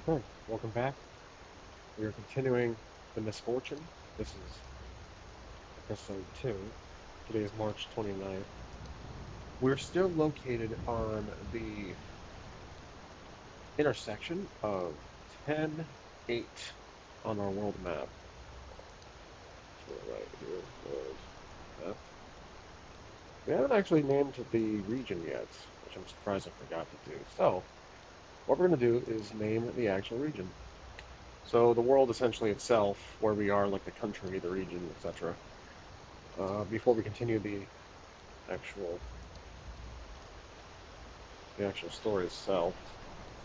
Okay, welcome back. We are continuing the Misfortune. This is episode 2. Today is March 29th. We're still located on the intersection of 10, 8 on our world map. To the right here, world map. We haven't actually named the region yet, which I'm surprised I forgot to do. So, what we're going to do is name the actual region. So, the world essentially itself, where we are, like the country, the region, etc. Before we continue actual the actual story itself,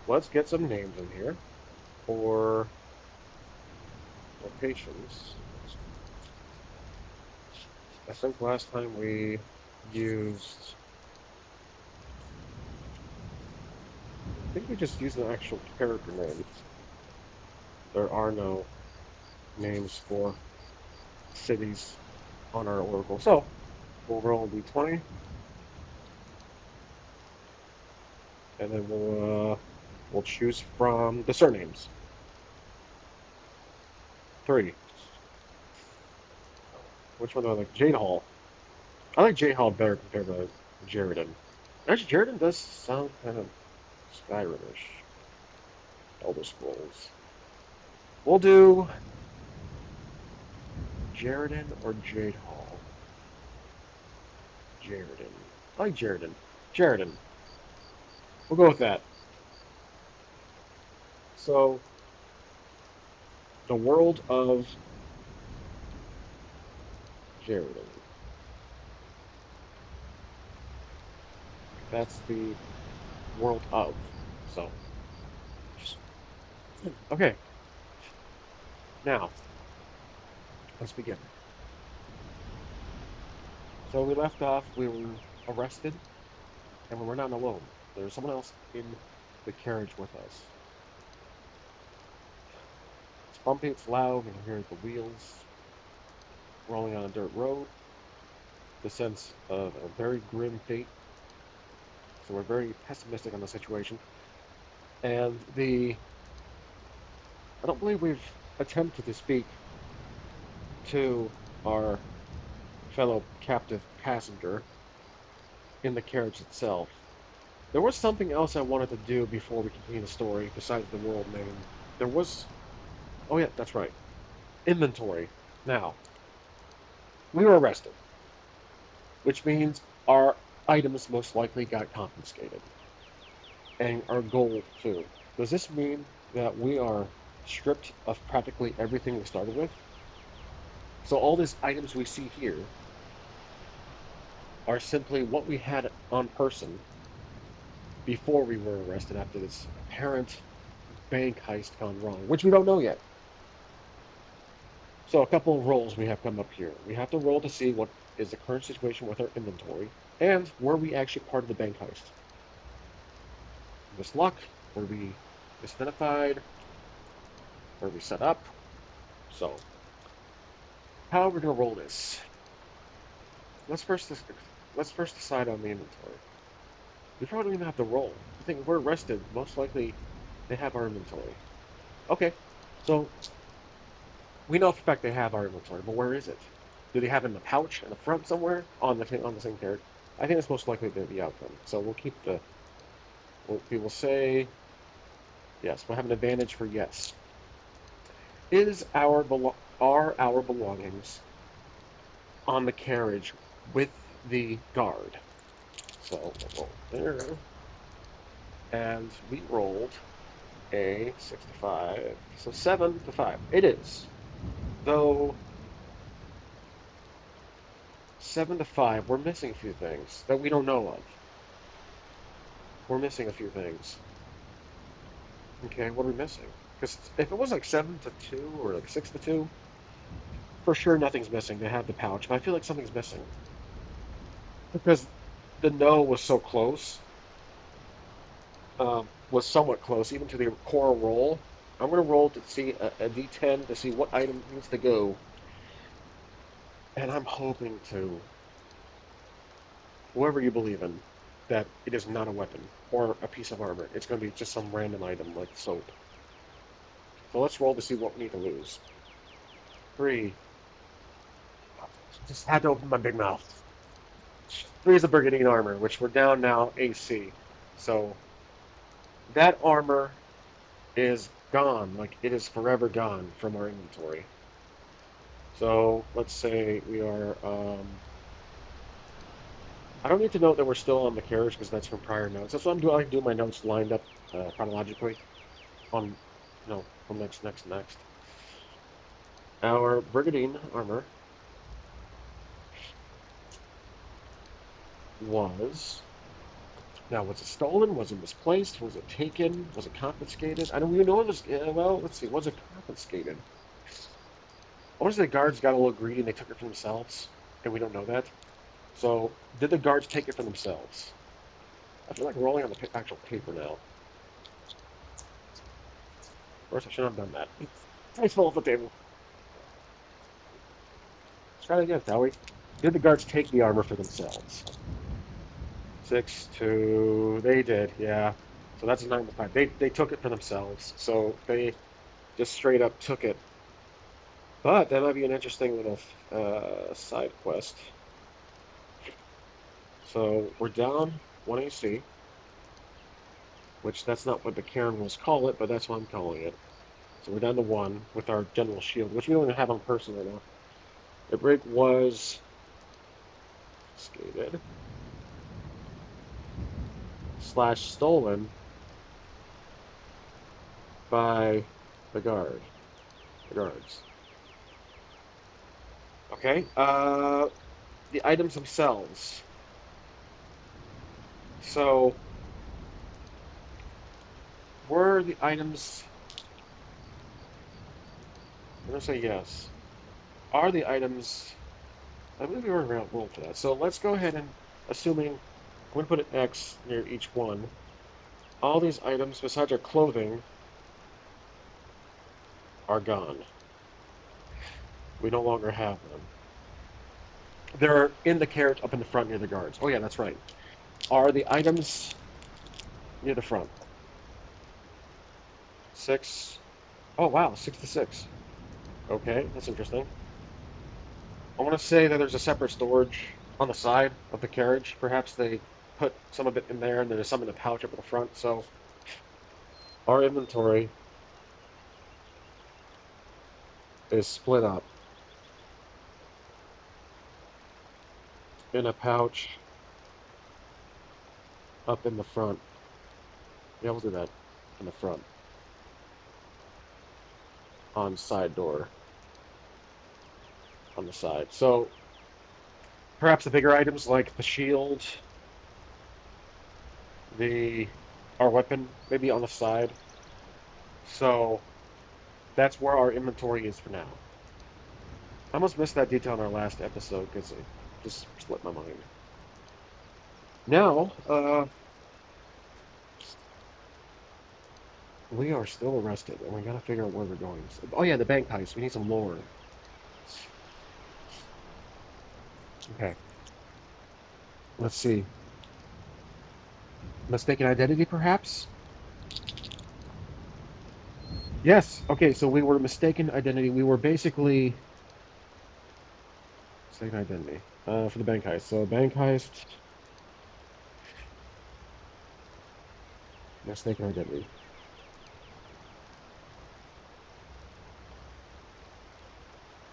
let's get some names in here for locations. I think last time we used, I think we just used an actual character name. There are no names for cities on our oracle, so we'll roll d20, and then we'll choose from the surnames. 3. Which one do I like? Jade Hall. I like Jade Hall better compared to Jaredon. Actually, Jaredon does sound kind of Skyrimish. Elder Scrolls. We'll do Jaredon or Jade Hall. Jaredon. I like Jaredon. Jaredon. We'll go with that. So, the world of Jaredon. That's the world of. So, okay. Now, let's begin. So we left off, we were arrested, and we were not alone. There was someone else in the carriage with us. It's bumpy, it's loud, and you hear the wheels rolling on a dirt road. The sense of a very grim fate. So we're very pessimistic on the situation. And I don't believe we've attempted to speak to our fellow captive passenger in the carriage itself. There was something else I wanted to do before we continue the story, besides the world name. There was, oh yeah, that's right, inventory. Now, we were arrested, which means our items most likely got confiscated. And our gold, too. Does this mean that we are stripped of practically everything we started with? So all these items we see here are simply what we had on person before we were arrested after this apparent bank heist gone wrong, which we don't know yet. So a couple of rolls we have come up here. We have to roll to see what is the current situation with our inventory and were we actually part of the bank heist. Miss luck, were we misidentified, were we set up? So how are we gonna roll this? Let's first let's first decide on the inventory. We probably don't even have to roll. I think if we're arrested, most likely they have our inventory. Okay, so we know for a fact they have our inventory, but where is it? Do they have it in the pouch in the front somewhere on the same carriage? I think it's most likely the outcome. So we'll keep the. We will say yes. We'll have an advantage for yes. Are our belongings on the carriage with the guard? So we'll roll there, and we rolled a 6 to 5, so 7 to 5. It is, though 7 to 5. We're missing a few things that we don't know of. We're missing a few things. Okay, what are we missing? Because if it was like 7 to 2 or like 6 to 2, for sure nothing's missing. They have the pouch, but I feel like something's missing because the no was so close. Was somewhat close, even to the core roll. I'm going to roll to see a d10 to see what item needs to go, and I'm hoping to, whoever you believe in, that it is not a weapon or a piece of armor. It's going to be just some random item like soap. So let's roll to see what we need to lose. 3. Just had to open my big mouth. 3 is the Brigandine armor, which we're down now AC. So that armor is gone. Like, it is forever gone from our inventory. So let's say we are. I don't need to note that we're still on the carriage because that's from prior notes. That's what I'm doing. I like do my notes lined up chronologically on, from next. Our Brigandine armor was. Now, was it stolen? Was it misplaced? Was it taken? Was it confiscated? I don't even know it was. Well, let's see. Was it confiscated? I want to say the guards got a little greedy and they took it for themselves, and we don't know that. So, did the guards take it for themselves? I feel like rolling on the actual paper now. Of course, I shouldn't have done that. I fell off the table. Let's try it again, shall we? Did the guards take the armor for themselves? 6, 2. They did, yeah. So that's a 9 to 5. They took it for themselves. So they just straight up took it. But that might be an interesting little side quest. So we're down 1 AC, which that's not what the Karen rules call it, but that's what I'm calling it. So we're down to 1 with our general shield, which we don't even have on person right now. The brig was skated / stolen by the guards. Okay. The items themselves. So were the items? I'm gonna say yes. Are the items? I believe we were around roll for that. So let's go ahead and assuming I'm gonna put an X near each one. All these items, besides our clothing, are gone. We no longer have them. They're in the carriage up in the front near the guards. Oh yeah, that's right. Are the items near the front? 6. Oh wow, 6 to 6. Okay, that's interesting. I want to say that there's a separate storage on the side of the carriage. Perhaps they put some of it in there, and there's some in the pouch up at the front. So our inventory is split up in a pouch up in the front. Yeah, we'll do that in the front on side door on the side. So perhaps the bigger items like the shield, the our weapon, maybe on the side. So that's where our inventory is for now. I almost missed that detail in our last episode because it just slipped my mind. Now, we are still arrested, and we gotta figure out where we're going. Oh yeah, the bank heist. We need some lore. Okay, let's see. Mistaken identity, perhaps? Yes. Okay, so we were mistaken identity. We were basically mistaken identity for the bank heist. So bank heist, mistaken identity.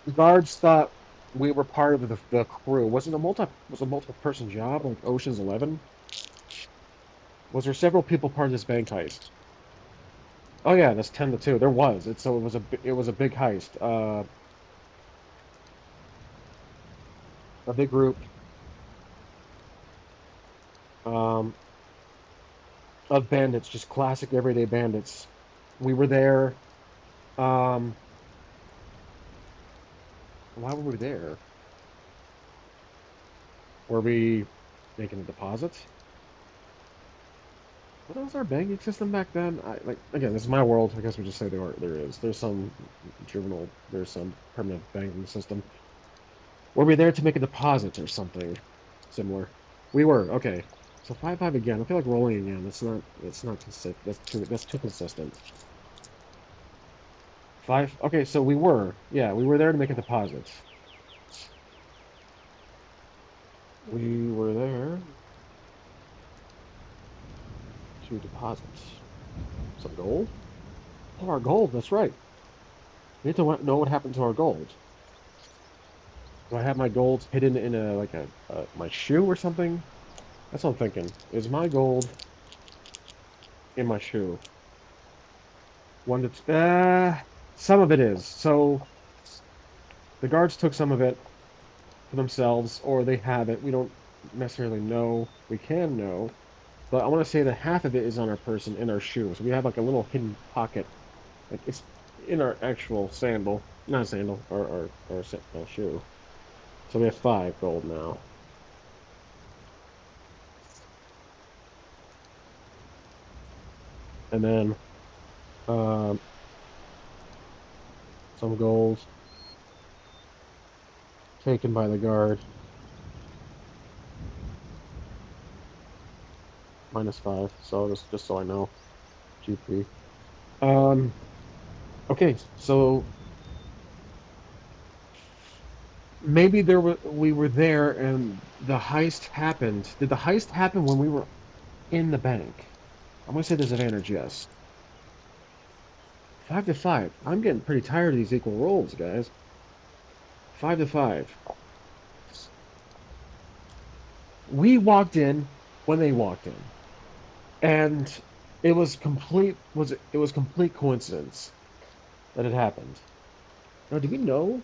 The guards thought we were part of the crew. Was a multiple person job like Ocean's 11? Was there several people part of this bank heist? Oh yeah, that's 10 to 2. There was. It was a big heist. A big group um, of bandits, just classic everyday bandits. We were there. Um, why were we there? Were we making a deposit? What was our banking system back then? Like again, this is my world. I guess we just say there is. There's some juvenile. There's some permanent banking system. Were we there to make a deposit or something similar? We were. Okay. So 5-5 again. I feel like rolling again. That's not consistent. That's too consistent. Five. Okay, so we were. Yeah, we were there to make a deposit. We were there to deposit some gold. Oh, our gold. That's right. We need to know what happened to our gold. Do I have my gold hidden in a like a my shoe or something? That's what I'm thinking. Is my gold in my shoe? One that's some of it is. So the guards took some of it for themselves, or they have it. We don't necessarily know. We can know, but I want to say that half of it is on our person in our shoe. So we have like a little hidden pocket. Like it's in our actual sandal, not a sandal, our shoe. So we have 5 gold now, and then um, some gold taken by the guard, -5. So just so I know, GP. Um, okay, so maybe we were there and the heist happened. Did the heist happen when we were in the bank? I'm gonna say there's advantage, yes. 5 to 5. I'm getting pretty tired of these equal rolls, guys. 5 to 5. We walked in when they walked in, and it was complete coincidence that it happened. Now, do we know?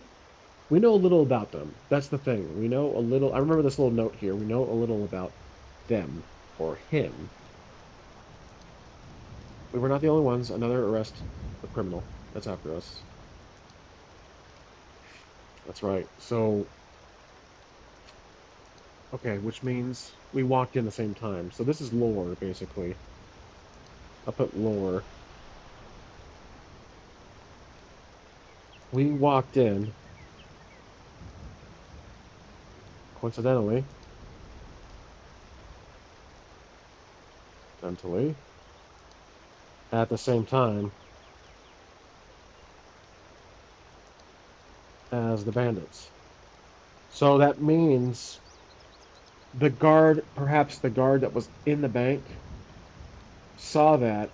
We know a little about them. That's the thing. We know a little. I remember this little note here. We know a little about them or him. We were not the only ones. Another arrest of criminal that's after us. That's right. So, okay, which means we walked in the same time. So this is lore, basically. I'll put lore. We walked in, coincidentally, mentally, at the same time as the bandits. So that means the guard, perhaps the guard that was in the bank, saw that.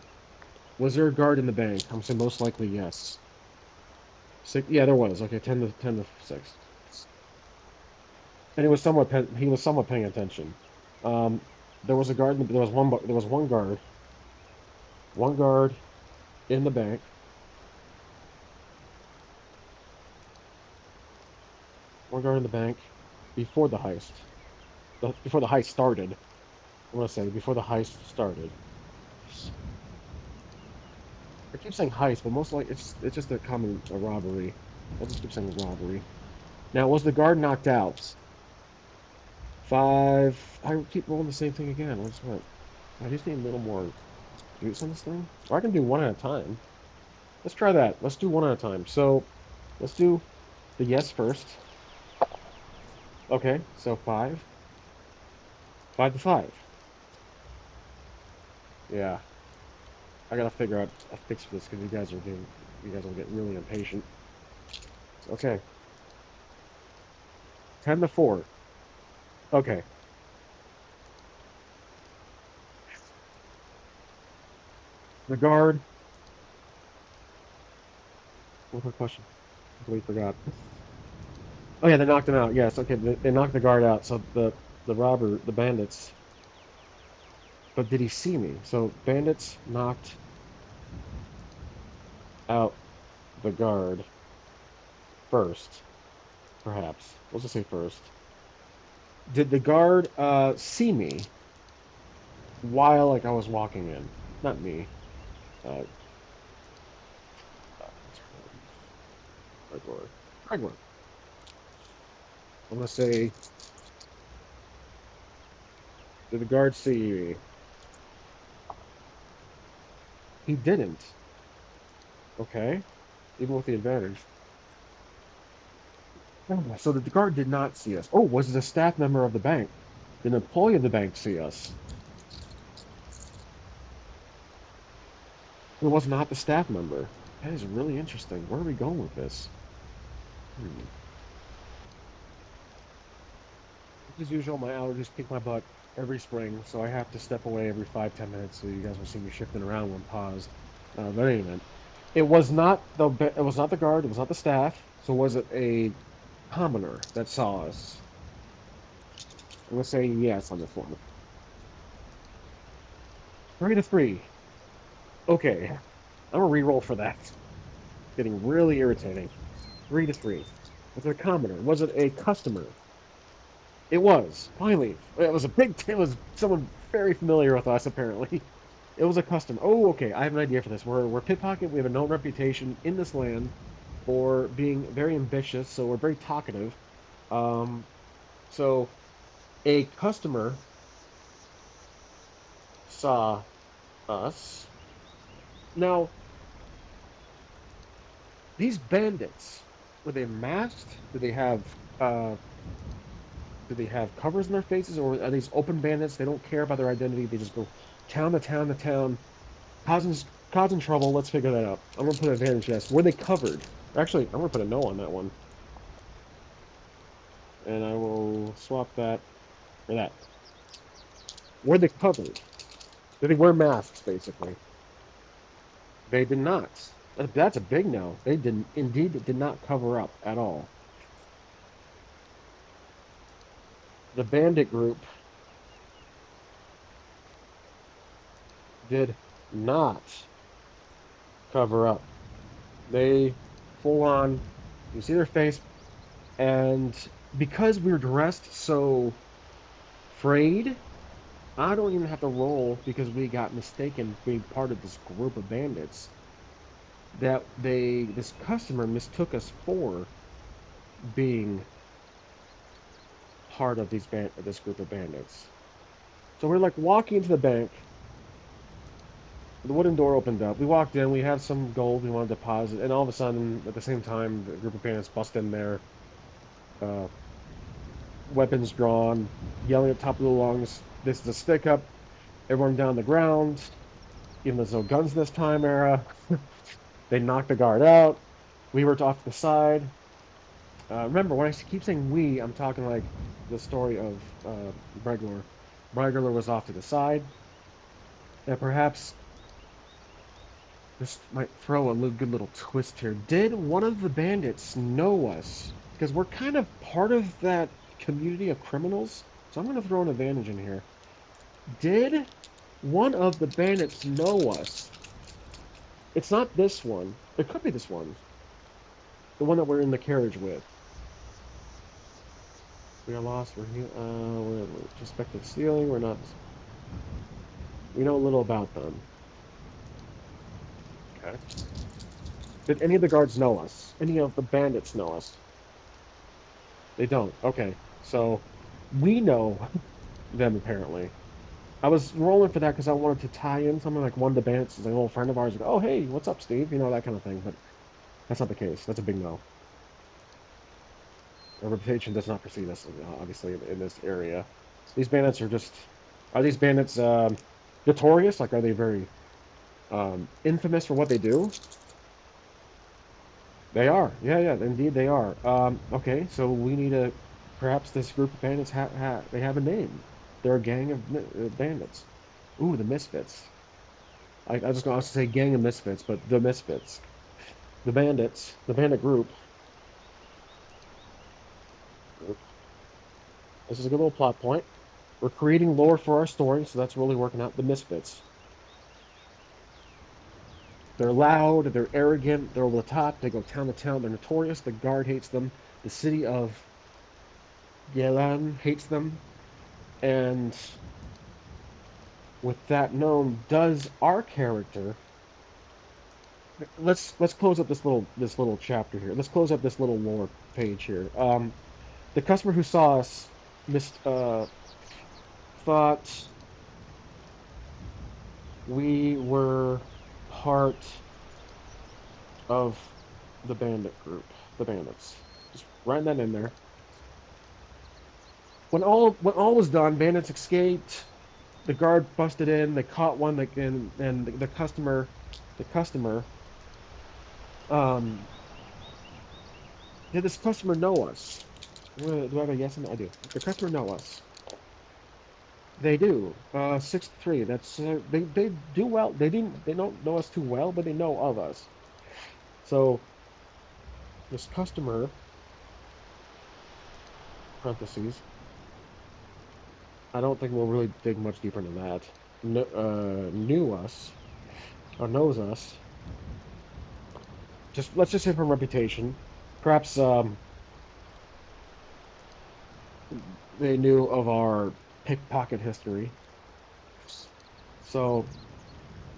Was there a guard in the bank? I'm saying most likely yes. Six, yeah, there was. Okay, 10 to 6, and he was somewhat paying attention. Um, there was a guard. There was one guard in the bank, one guard in the bank before the heist. Before the heist started. I want to say before the heist started. I keep saying heist, but most likely it's just a robbery. I just keep saying robbery. Now, was the guard knocked out? 5. I keep rolling the same thing again. What? I just need a little more juice on this thing. Or I can do one at a time. Let's try that. Let's do one at a time. So let's do the yes first. Okay, so 5. 5 to 5. Yeah, I gotta figure out a fix for this because you guys are getting really impatient. Okay, 10 to 4. Okay, the guard. What's my question? I completely forgot. Oh yeah, they knocked him out. Yes, okay, they knocked the guard out. So the bandits. But did he see me? So bandits knocked out the guard first, perhaps. Let's just say first. Did the guard see me while like I was walking in? Not me. Uh, Gregor. Gregor. I'm gonna say, did the guard see me? He didn't. Okay, even with the advantage. So the guard did not see us. Oh, was it a staff member of the bank? Did an employee of the bank see us? It was not the staff member. That is really interesting. Where are we going with this? Hmm. As usual, my allergies kick my butt every spring, so I have to step away every 5, 10 minutes. So you guys will see me shifting around when paused. But anyway, it was not the guard. It was not the staff. So was it a commoner that saw us? I'm gonna say yes on this one. 3-3. Okay, I'm gonna re-roll for that. Getting really irritating. 3-3. Was it a commoner? Was it a customer? It was. Finally, it was a big. It was someone very familiar with us. Apparently, it was a customer. Oh, okay. I have an idea for this. We're pickpocket. We have a known reputation in this land for being very ambitious. So we're very talkative. Um, so a customer saw us. Now, these bandits, were they masked? Uh do they have covers in their faces, or are these open bandits? They don't care about their identity. They just go town to town to town, causing causing trouble. Let's figure that out. I'm gonna put advantage yes. Were they covered? Actually, I'm gonna put a no on that one, and I will swap that for that. Were they covered? Did they wear masks? Basically, they did not. That's a big no. They didn't. Indeed, did not cover up at all. The bandit group did not cover up. They full on. You see their face, and because we were dressed so frayed, I don't even have to roll because we got mistaken being part of this group of bandits that this customer mistook us for being part of this group of bandits. So we're like walking into the bank. The wooden door opened up. We walked in. We had some gold we wanted to deposit, and all of a sudden, at the same time, the group of bandits bust in there, uh, weapons drawn, yelling at the top of the lungs. This is a stick up. Everyone down the ground. Even though there's no guns this time era, they knocked the guard out. We were off to the side. Remember, when I keep saying we, I'm talking like the story of Bregler. Bregler was off to the side. And perhaps this might throw a good little twist here. Did one of the bandits know us? Because we're kind of part of that community of criminals. So I'm going to throw an advantage in here. Did one of the bandits know us? It's not this one. It could be this one. The one that we're in the carriage with. We are lost. We're suspected stealing. We're not. We know a little about them. Okay. Did any of the guards know us? Any of the bandits know us? They don't. Okay. So we know them apparently. I was rolling for that because I wanted to tie in something like one of the bandits is an old friend of ours. Like, oh hey, what's up, Steve? You know that kind of thing. But that's not the case. That's a big no. Our reputation does not precede us, obviously, in this area. These bandits are just. Are these bandits notorious? Like, are they very infamous for what they do? They are. Yeah, yeah, indeed they are. Okay, so we need a. Perhaps this group of bandits they have a name. They're a gang of bandits. Ooh, the Misfits. I was just going to say gang of misfits, but the Misfits. The bandits. The bandit group. This is a good little plot point. We're creating lore for our story, so that's really working out. The Misfits. They're loud, they're arrogant, they're over the top, they go town to town, they're notorious, the guard hates them, the city of Yelan hates them, and with that known, does our character let's close up this little chapter here. Let's close up this little lore page here. The customer who saw us missed thought we were part of the bandit group, the bandits. Just writing that in there. When all was done, bandits escaped. The guard busted in. They caught one. And the customer Um, did this customer know us? Do I have a yes and no? I do. The customer know us. They do. 63. That's they do well. They don't know us too well, but they know of us. So this customer parentheses. I don't think we'll really dig much deeper into that. Knew us or knows us. Just let's just say for reputation. Perhaps they knew of our pickpocket history. So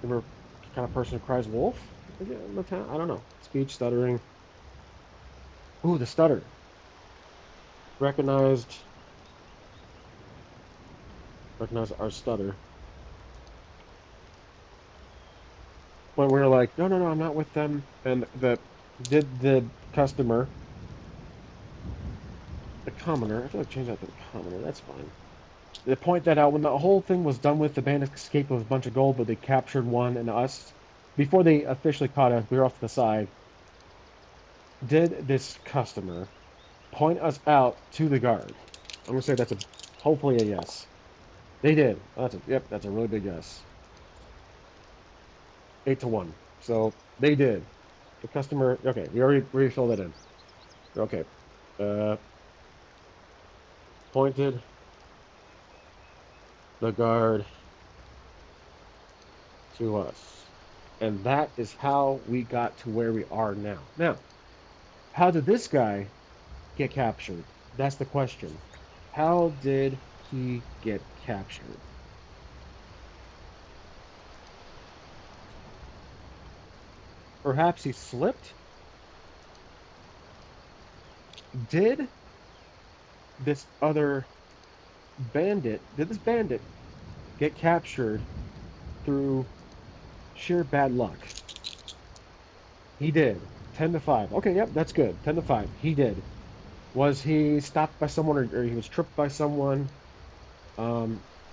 they were the kind of person who cries wolf in the town. I don't know. Speech stuttering. Ooh, the stutter. Recognized recognize our stutter when we were like, no, no, no, I'm not with them. And the customer, the commoner. I feel like change that to the commoner. That's fine. They point that out when the whole thing was done with. The band escaped with a bunch of gold, but they captured one and us before they officially caught us. We were off to the side. Did this customer point us out to the guard? I'm gonna say that's a hopefully a yes. They did. That's a yep. That's a really big yes. 8-1. So they did. The customer. Okay, we already filled that in. Okay. Uh, pointed the guard to us, and that is how we got to where we are now. Now, how did this guy get captured? That's the question. How did he get captured? Perhaps he slipped? Did did this bandit get captured through sheer bad luck? He did. 10-5. Okay, yep, that's good. 10-5. He did. Was he stopped by someone or he was tripped by someone?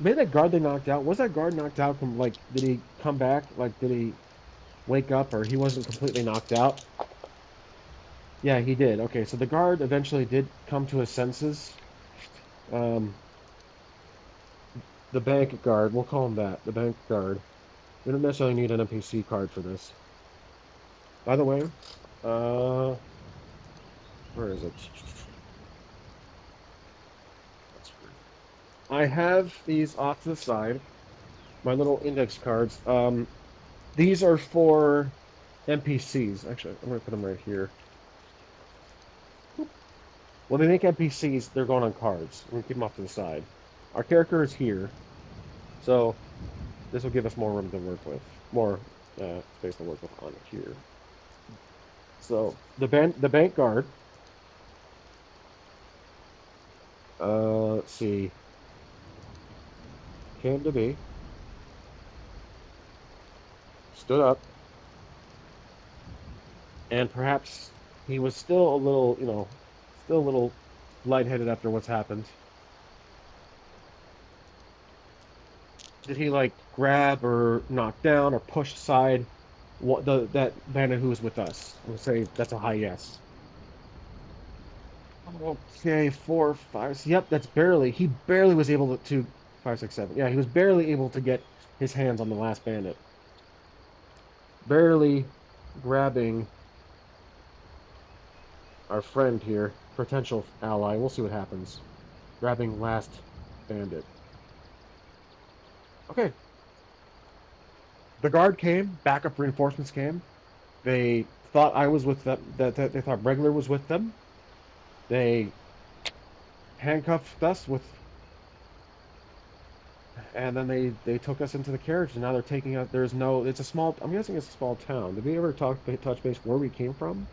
Maybe that guard they knocked out. Was that guard knocked out? Like, did he come back? Like, did he wake up or he wasn't completely knocked out? Yeah, he did. Okay, so the guard eventually did come to his senses. Um, the bank guard, we'll call him that, the bank guard. We don't necessarily need an NPC card for this. By the way, uh, where is it? I have these off to the side, my little index cards. These are for NPCs. Actually, I'm gonna put them right here. When they make NPCs, they're going on cards. We're gonna keep them off to the side. Our character is here, so this will give us more room to work with, more space to work with on here. So the bank guard. Let's see, came to be, stood up, and perhaps he was still a little, still a little lightheaded after what's happened. Did he like grab or knock down or push aside what the that bandit who was with us? I'm gonna say that's a high yes. Okay, 4, 5. Yep, that's barely. He barely was able to 5, 6, 7. Yeah, he was barely able to get his hands on the last bandit. Barely grabbing our friend here, potential ally. We'll see what happens. Grabbing last bandit. Okay, the guard came. Backup reinforcements came. They thought I was with them. That they thought Regular was with them. They handcuffed us with, and then they took us into the carriage, and now they're taking us. There's no. It's a small. I'm guessing it's a small town. Did we ever touch base where we came from?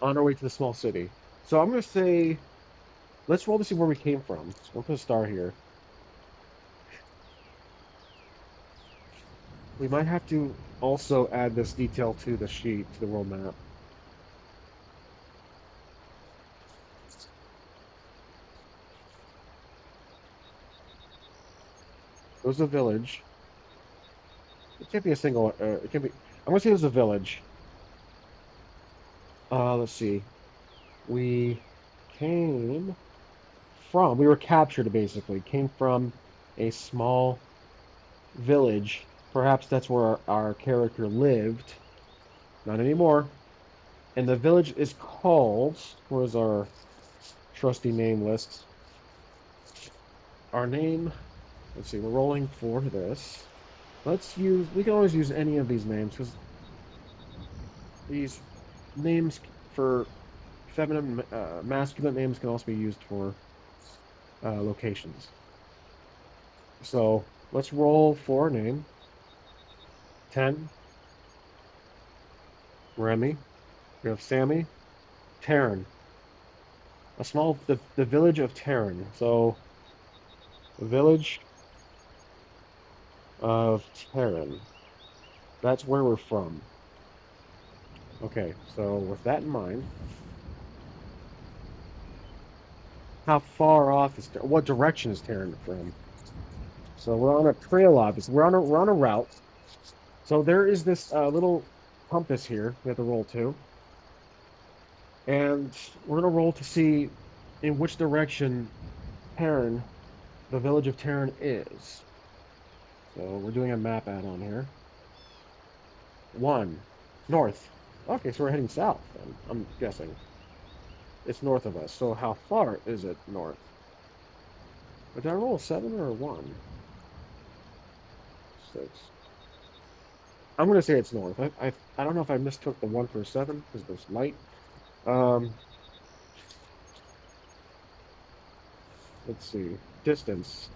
On our way to the small city. So I'm gonna say, let's roll to see where we came from. We'll put a star here. We might have to also add this detail to the sheet, to the world map. It was a village. It can't be a single. It can be. I'm gonna say it was a village. Let's see. We came from. We were captured basically. Came from a small village. Perhaps that's where our character lived. Not anymore. And the village is called. Where's our trusty name list? Our name. Let's see. We're rolling for this. Let's use. We can always use any of these names because these names for feminine, masculine names can also be used for locations. So let's roll for a name. 10, Remy. We have Sammy. Taryn. The village of Taryn. So the village of Taryn. That's where we're from. Okay, so with that in mind, how far off is what direction is Taryn from? So we're on a trail, obviously. We're on a route. So there is this little compass here we have to roll to, and we're gonna roll to see in which direction Taryn, the village of Taryn, is. So we're doing a map add-on here. One, north. Okay, so we're heading south. Then I'm guessing it's north of us. So how far is it north? Did I roll a 7 or a 1? 6. I'm gonna say it's north. I don't know if I mistook the 1 for a 7 because there's light. Um, let's see. Distance.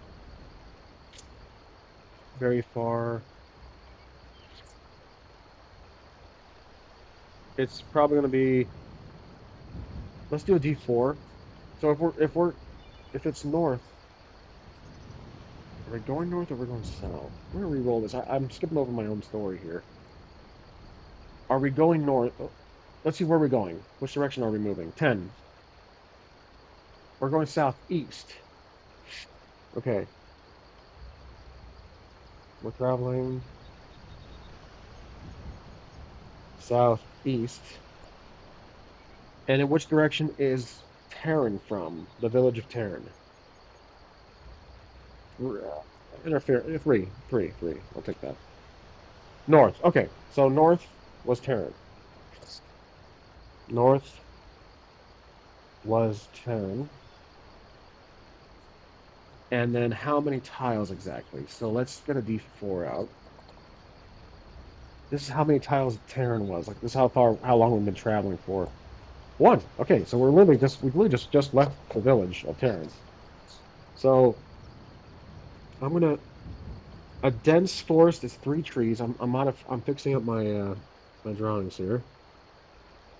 Very far. It's probably gonna be. Let's do a D4. So if it's north, are we going north or are we going south? I'm gonna re-roll this. I'm skipping over my own story here. Are we going north? Oh, let's see where we're going. Which direction are we moving? 10. We're going southeast. Okay. We're traveling southeast. And in which direction is Terran from? The village of Terran. Interfere. Three. Three. Three. I'll take that. North. Okay. So north was Terran. North was Terran. And then how many tiles exactly? So let's get a D4 out. This is how many tiles Terran was. Like this is how long we've been traveling for. One. Okay, so we've literally just left the village of Terran. So I'm gonna a dense forest is 3 trees. I'm fixing up my drawings here.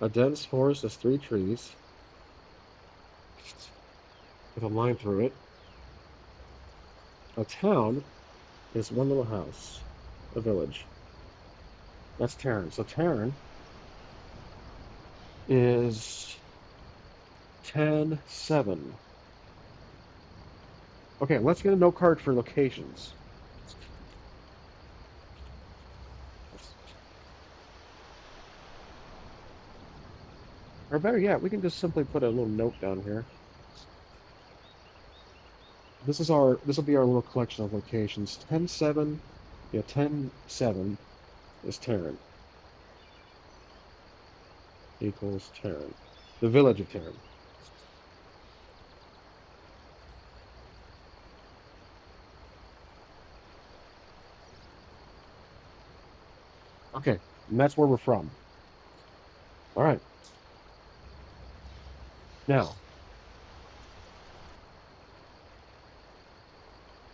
A dense forest is 3 trees with a line through it. A town is one little house. A village. That's Terran. So Terran is 10-7. Okay, let's get a note card for locations. Or better yet, we can just simply put a little note down here. This will be our little collection of locations. 10-7, yeah, 10-7 is Terran equals Terran. The village of Terran. Okay, and that's where we're from. All right, now,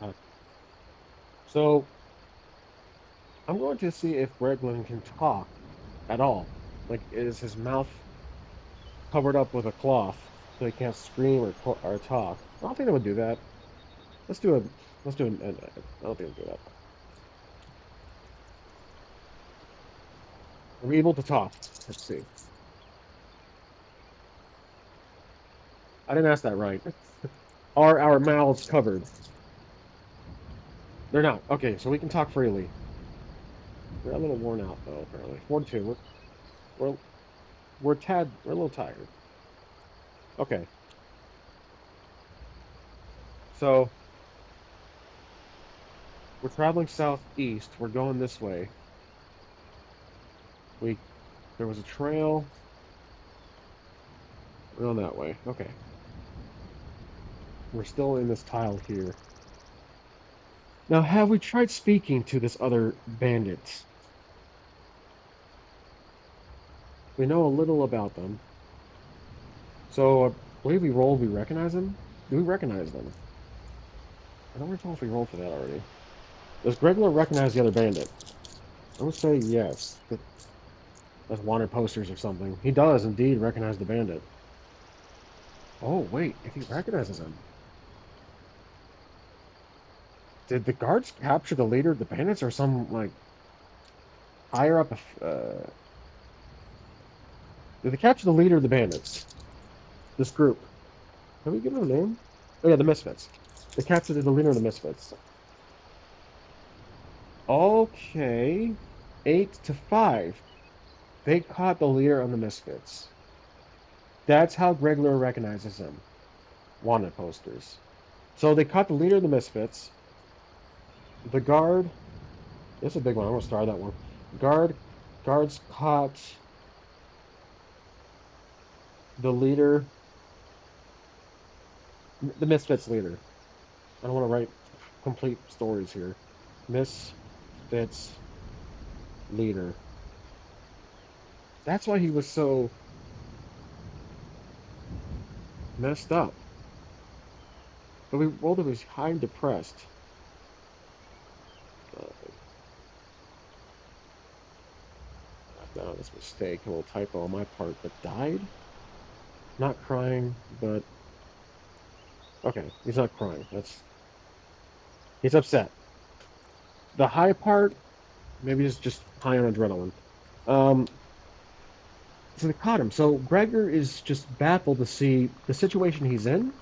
uh, so I'm going to see if Breglin can talk at all. Like, is his mouth covered up with a cloth so he can't scream or talk? I don't think I would do that. Let's do a, let's do an, I don't think I'll do that. Are we able to talk? Let's see. I didn't ask that right. Are our mouths covered? They're not. Okay, so we can talk freely. We're a little worn out though, apparently. 42. We're we're a little tired. Okay. So we're traveling southeast. We're going this way. We There was a trail. We're going that way. Okay. We're still in this tile here. Now, have we tried speaking to this other bandit? We know a little about them. So, I believe we rolled, we recognize them? Do we recognize them? I don't recall if we rolled for that already. Does Gregler recognize the other bandit? I would say yes. That's wanted posters or something. He does indeed recognize the bandit. Oh, wait, if he recognizes him. Did the guards capture the leader of the bandits or some, like, higher up? Did they capture the leader of the bandits? This group. Can we give him a name? Oh, yeah, the Misfits. They captured the leader of the Misfits. Okay. 8-5. They caught the leader of the Misfits. That's how Gregler recognizes him. Wanted posters. So they caught the leader of the Misfits. The guard. This is a big one. I'm gonna star that one. Guard. Guards caught the leader. The Misfits leader. I don't want to write complete stories here. Misfits leader. That's why he was so messed up. But we rolled him as high and depressed. No, this mistake, a little typo on my part, but died? Not crying, but okay, he's not crying. He's upset. The high part, maybe just high on adrenaline. Um, so they caught him. So Gregor is just baffled to see the situation he's in,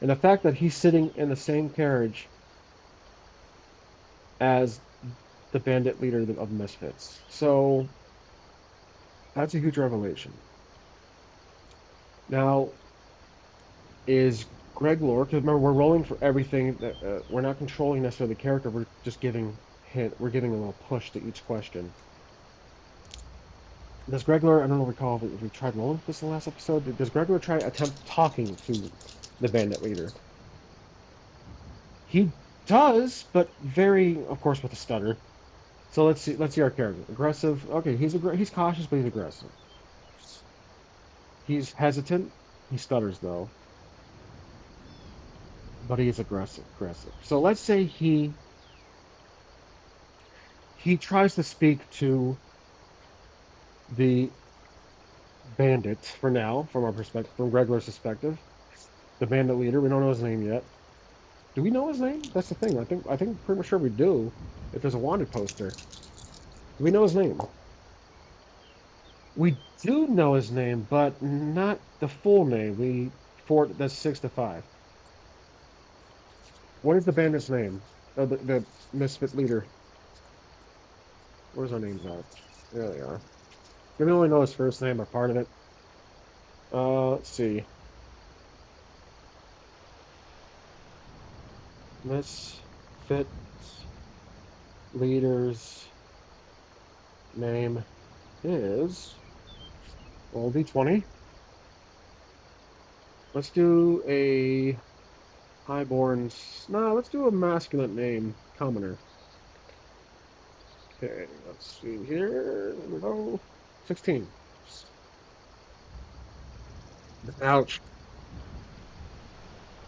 and the fact that he's sitting in the same carriage as the bandit leader of Misfits. So that's a huge revelation. Now, is Greg Lore, because remember, we're rolling for everything. That we're not controlling necessarily the character. We're just giving we're giving a little push to each question. Does Greg Lore, I don't recall if we tried rolling this in the last episode. Does Greg Lore try attempt talking to the bandit leader? He does, but very, of course, with a stutter. So let's see. Let's see our character. Aggressive. Okay, he's cautious, but he's aggressive. He's hesitant. He stutters though, but he is aggressive. Aggressive. So let's say he tries to speak to the bandit for now, from our perspective, from Gregor's perspective. The bandit leader. We don't know his name yet. Do we know his name? That's the thing. I think pretty much sure we do. If there's a wanted poster, do we know his name? We do know his name, but not the full name. That's 6-5. What is the bandit's name? The misfit leader. Where's our names at? There they are. We only know his first name or part of it. Let's see. Misfit leader's name is roll d20. Let's do a highborn. No, let's do a masculine name. Commoner. Okay, let's see here. There we go. 16. Ouch.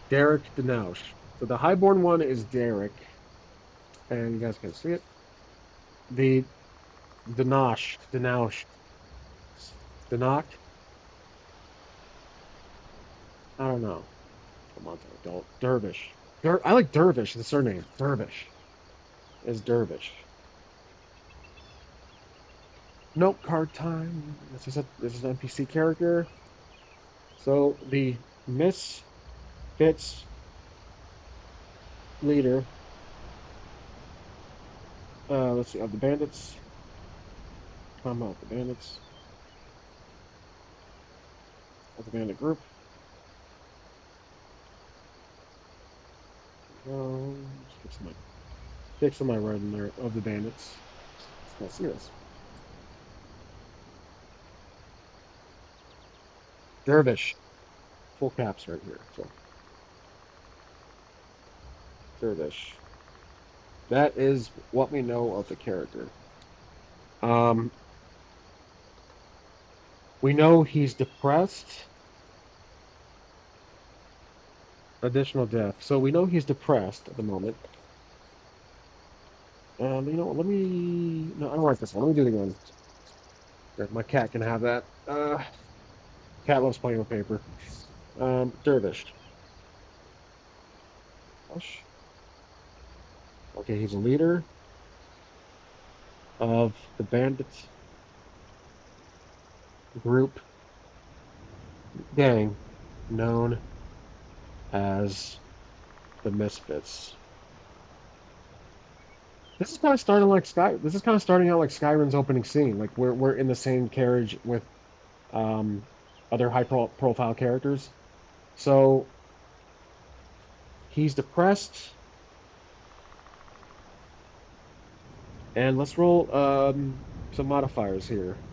Derek Denausch. So the highborn one is Derek, and you guys can see it. The Denausch, Denach. I don't know. Come on, adult Dervish. I like Dervish. The surname Dervish is Dervish. Nope. Card time. This is an NPC character. So the Misfits leader Let's see, of the bandits, comma, of the bandits, of the bandit group. Just fix my red in there, of the bandits. Let's see this. Dervish, full caps right here. So, Dervish. That is what we know of the character. Um, we know he's depressed. Additional death. So we know he's depressed at the moment. You know what? Let me. No, I don't like this one. Let me do it again. My cat can have that. Cat loves playing with paper. Dervish. Hush. Okay, he's a leader of the bandit group gang known as the Misfits. This is kind of starting like Sky. This is kind of starting out like Skyrim's opening scene. Like we're in the same carriage with um, other profile characters. So he's depressed, and let's roll some modifiers here.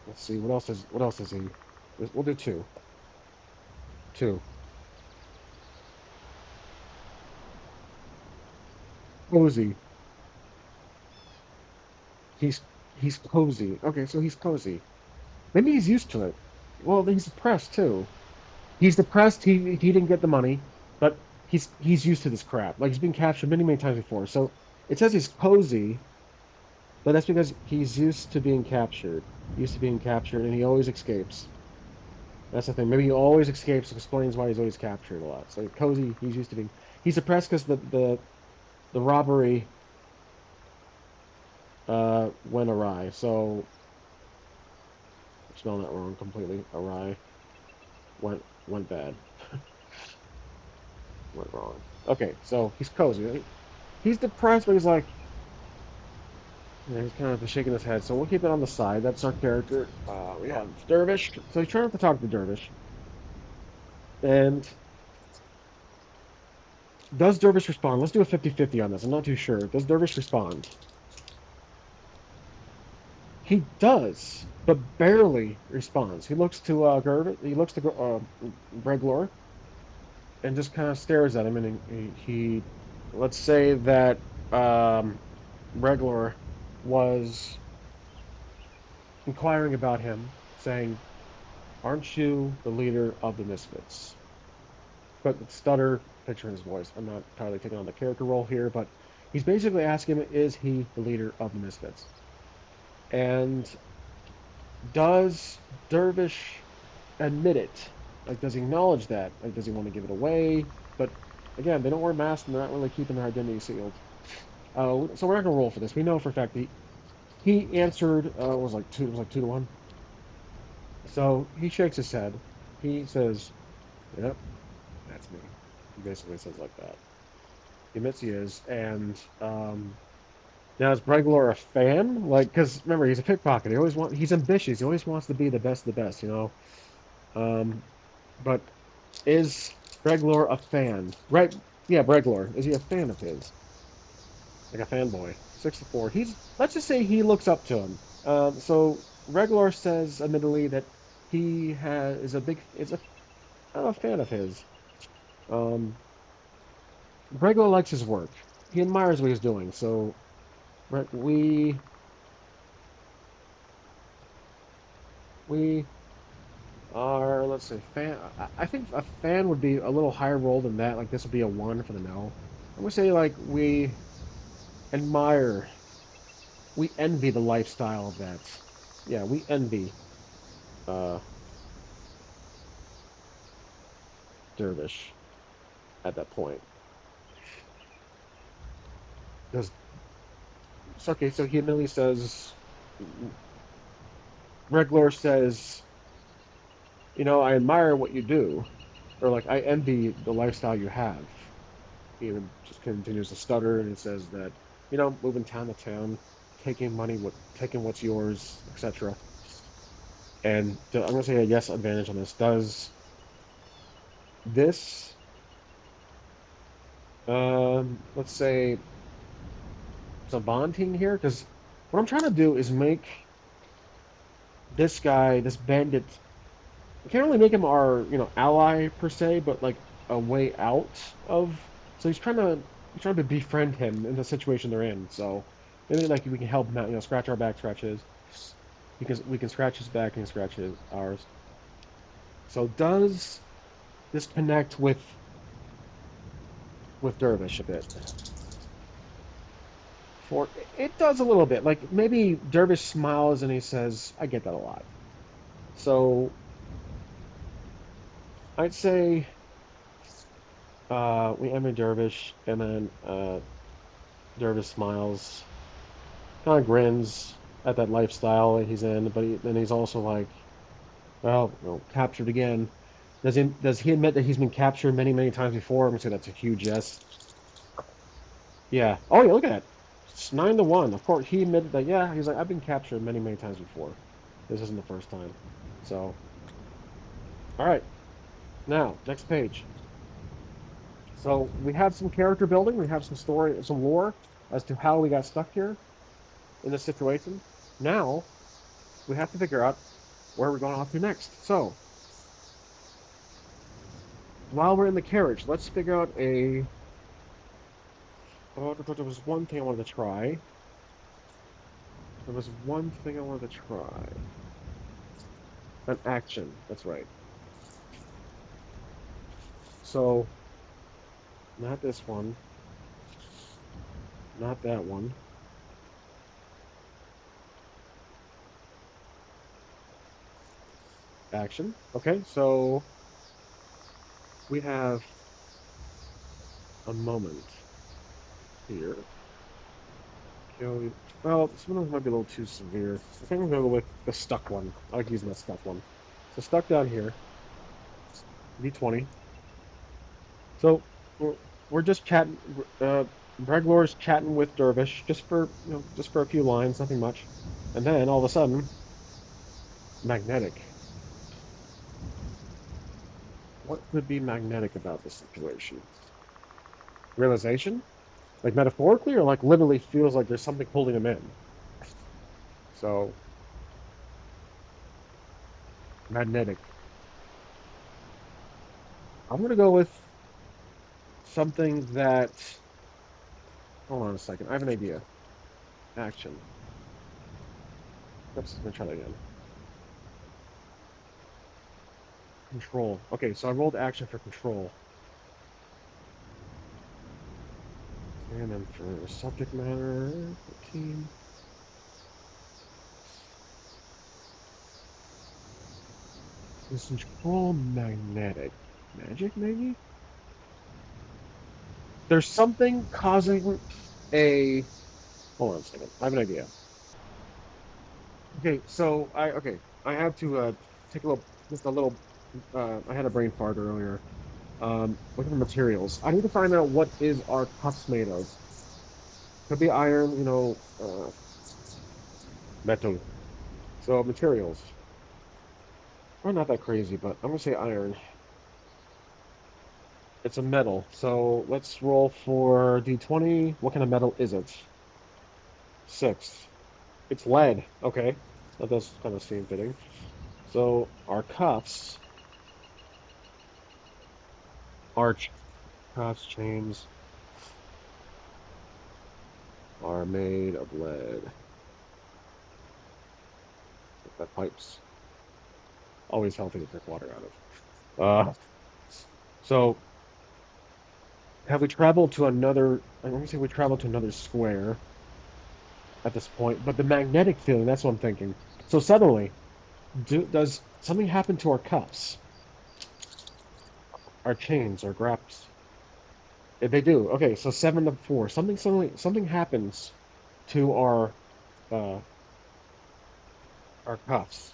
Let's see what else is he? We'll do two. Two. Cozy. He's he's cozy. Okay, so he's cozy. Maybe he's used to it. Well, he's depressed too. He's depressed. He didn't get the money, but he's used to this crap. Like he's been captured many times before. So it says he's cozy, but that's because he's used to being captured. Used to being captured, and he always escapes. That's the thing. Maybe he always escapes. Explains why he's always captured a lot. So cozy. He's used to being. He's depressed because the robbery went awry. So I'm spelling that wrong completely. Awry went bad. Went wrong. Okay, so he's cozy. Right? He's depressed, but he's like, yeah, he's kind of shaking his head. So we'll keep it on the side. That's our character. We have Dervish. So he's trying not to talk to Dervish. And does Dervish respond? Let's do a 50-50 on this. I'm not too sure. Does Dervish respond? He does, but barely responds. He looks to he looks to Breglor and just kind of stares at him. And let's say that um, Breglor was inquiring about him, saying, "Aren't you the leader of the Misfits?" But stutter, picture in his voice. I'm not entirely taking on the character role here, but he's basically asking him, "Is he the leader of the Misfits?" And does Dervish admit it? Like, does he acknowledge that? Like, does he want to give it away? But again, they don't wear masks and they're not really keeping their identity sealed. So we're not gonna roll for this. We know for a fact he answered. It was like two. It was like 2-1. So he shakes his head. He says, "Yep, that's me." He basically says like that. He admits he is, and now is Breglar a fan? Like, because remember he's a pickpocket. He's ambitious. He always wants to be the best of the best. Um, but is Breglar a fan? Right? Yeah, Breglar. Is he a fan of his? Like a fanboy? 64. Let's just say he looks up to him. So Reglar says, admittedly, that is a fan of his. Um, Breglar likes his work. He admires what he's doing. So we we are, let's say, fan. I think a fan would be a little higher roll than that. Like this would be a 1 for the no. I'm gonna say like admire, we envy the lifestyle of that. Yeah, we envy uh Dervish at that point. Because okay, so he immediately says, Reglor says, I admire what you do, or like I envy the lifestyle you have. He just continues to stutter and he says that, moving town to town, taking money, taking what's yours, etc. And I'm going to say a yes advantage on this. Does this, let's say, some bonding here? Because what I'm trying to do is make this guy, this bandit, we can't really make him our, ally per se, but like a way out of. So he's trying to befriend him in the situation they're in. So maybe like we can help him out, scratch our back, scratch his, because we can scratch his back and scratch ours. So does this connect with Dervish a bit? For it does a little bit. Like maybe Dervish smiles and he says, "I get that a lot." So I'd say we end with Dervish, and then Dervish smiles, kind of grins at that lifestyle that he's in, but then he's also like, well, captured again. Does he admit that he's been captured many, many times before? I'm gonna say that's a huge yes. Yeah. Oh yeah, look at that. It's 9-1. Of course, he admitted that. Yeah, he's like, I've been captured many, many times before. This isn't the first time. So, all right. Now, next page. So we have some character building. We have some story, some lore as to how we got stuck here in this situation. Now we have to figure out where we're going off to next. So while we're in the carriage, let's figure out a. Oh, there was one thing I wanted to try. There was one thing I wanted to try. An action. That's right. So not this one. Not that one. Action. Okay, so we have a moment here. Kill. Well, some of those might be a little too severe. I think I'm gonna go with the stuck one. I like using that stuck one. So stuck down here. D20. So we're just chatting. Breglor's chatting with Dervish just for a few lines, nothing much, and then all of a sudden, magnetic. What could be magnetic about this situation? Realization, like metaphorically, or like literally feels like there's something holding him in. So magnetic. I'm gonna go with something that. Hold on a second. I have an idea. Action. Oops, let me try that again. Control. Okay, so I rolled action for control. And then for subject matter, 15. Is control magnetic? Magic, maybe? There's something causing a. Hold on a second. I have an idea. Okay, so I have to take a little, just a little. I had a brain fart earlier. Look at the materials. I need to find out what is our cups made of. Could be iron, metal. So materials. Well, not that crazy, but I'm gonna say iron. It's a metal. So let's roll for D20. What kind of metal is it? 6. It's lead. Okay. That does kind of seem fitting. So our cuffs, arch cuffs, chains are made of lead. That pipes. Always healthy to drink water out of. So have we traveled to another? I'm gonna say we traveled to another square at this point, but the magnetic feeling, that's what I'm thinking. So suddenly, does something happen to our cuffs, our chains, our graps? If they do. Okay, so 7 to 4. Something happens to uh our cuffs.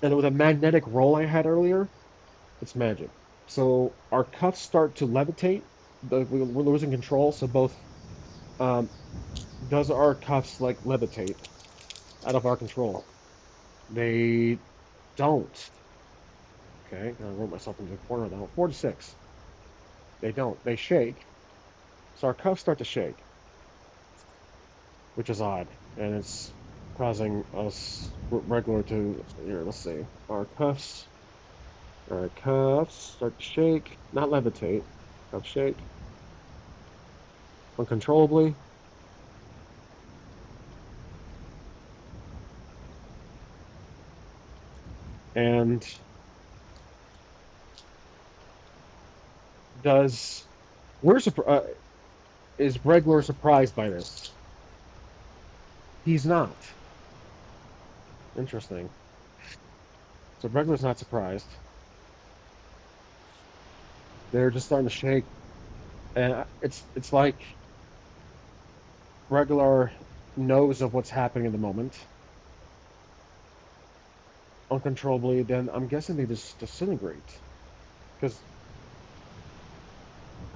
And with a magnetic roll I had earlier, it's magic. So our cuffs start to levitate. We're losing control. So both um, does our cuffs like levitate out of our control? They don't. Okay, I wrote myself into a corner now. 4 to 6. They don't. They shake. So our cuffs start to shake, which is odd, and it's causing us regular to here. Let's see. Our cuffs start to shake, not levitate. Cuffs shake uncontrollably, and does we're is Regler surprised by this? He's not. Interesting. So Regler's not surprised. They're just starting to shake, and it's like Regler knows of what's happening in the moment uncontrollably. Then I'm guessing they just disintegrate because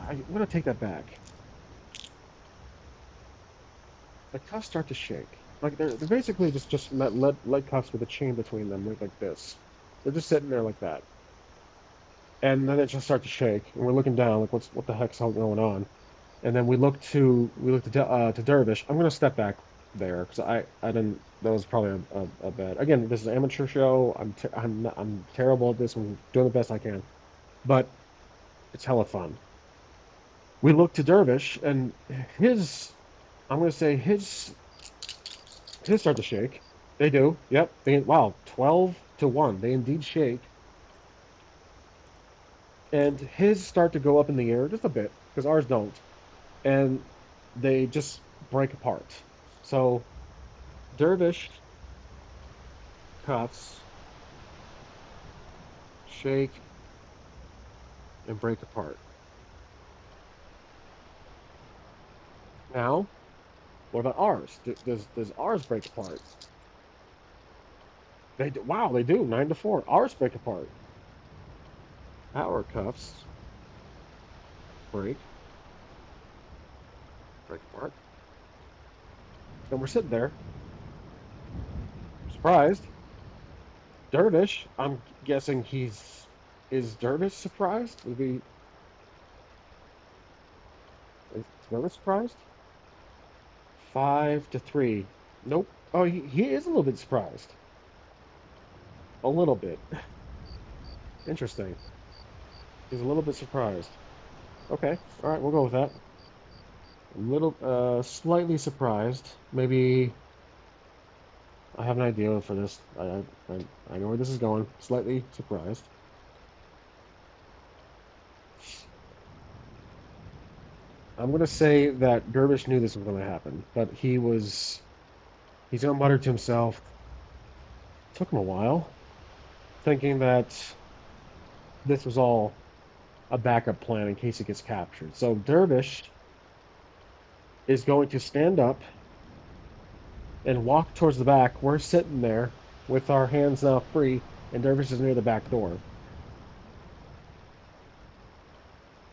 I'm gonna take that back. The cuffs start to shake. Like they're basically just lead cuffs with a chain between them, like this. They're just sitting there like that, and then it just starts to shake, and we're looking down, like what the heck's all going on? And then we look to Dervish. I'm gonna step back there because I didn't. That was probably a bad. Again, this is an amateur show. I'm terrible at this. I'm doing the best I can, but it's hella fun. We look to Dervish, and his I'm gonna say his start to shake. They do. Yep. Wow, 12 to 1. They indeed shake, and his start to go up in the air just a bit because ours don't, and they just break apart. So Dervish cuffs shake and break apart. Now, what about ours? Does ours break apart? They do. Wow, they do. 9 to 4. Ours break apart. Our cuffs break break apart. And we're sitting there, surprised. Dervish, I'm guessing he's is Dervish surprised? Is Dervish surprised? 5 to 3. Nope. Oh, he is a little bit surprised. A little bit. Interesting. He's a little bit surprised. Okay. All right, we'll go with that. A little, slightly surprised. Maybe I have an idea for this. I know where this is going. Slightly surprised. I'm gonna say that Dervish knew this was gonna happen, but he's gonna mutter to himself. Took him a while, thinking that this was all a backup plan in case he gets captured. So Dervish is going to stand up and walk towards the back. We're sitting there with our hands now free, and Dervish is near the back door.